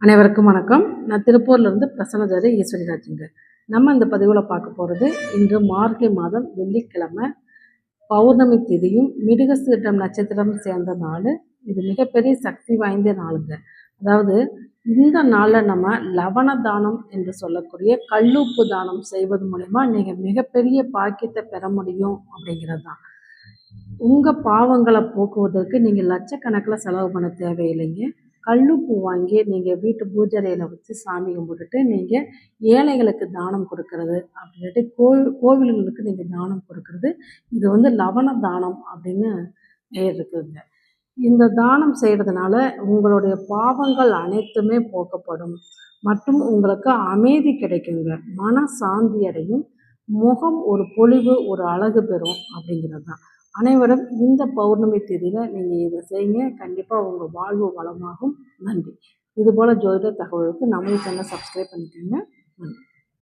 அனைவருக்கும் வணக்கம். நான் திருப்பூர்லேருந்து பிரசன்னதாரி ஈஸ்வரிராஜுங்க. நம்ம இந்த பதிவில் பார்க்க போகிறது, இன்று மார்கழி மாதம் வெள்ளிக்கிழமை பௌர்ணமி திதியும் மிருகசீரிடம் நட்சத்திரம் சேர்ந்த நாள். இது மிகப்பெரிய சக்தி வாய்ந்த நாளுங்க. அதாவது இந்த நாளில் நம்ம லவண தானம் என்று சொல்லக்கூடிய கல்லுப்பு தானம் செய்வது மூலிமா நீங்கள் மிகப்பெரிய பாக்கியத்தை பெற முடியும் அப்படிங்கிறது தான். உங்கள் பாவங்களை போக்குவதற்கு நீங்கள் லட்சக்கணக்கில் செலவு பண்ண தேவையில்லைங்க. கல்லுப்பு வாங்கி நீங்கள் வீட்டு பூஜை அறையில் வச்சு சாமி கும்பிட்டுட்டு நீங்கள் ஏழைகளுக்கு தானம் கொடுக்கறது அப்படின்ட்டு கோவில்களுக்கு நீங்கள் தானம் கொடுக்கறது, இது லவண தானம் அப்படின்னு பெயர் இருக்குதுங்க. இந்த தானம் செய்கிறதுனால உங்களுடைய பாவங்கள் அனைத்துமே போக்கப்படும் மற்றும் உங்களுக்கு அமைதி கிடைக்குங்க, மன சாந்தி அடையும், முகம் ஒரு பொலிவு ஒரு அழகு பெறும் அப்படிங்கிறது தான். அனைவரும் இந்த பௌர்ணமி தேதியில் நீங்கள் இதை செய்யுங்க. கண்டிப்பாக உங்கள் வாழ்வு வளமாகும். நன்றி. இதுபோல் ஜோதிட தகவலுக்கு நம்ம சேனலை சப்ஸ்கிரைப் பண்ணிக்கோங்க. நன்றி.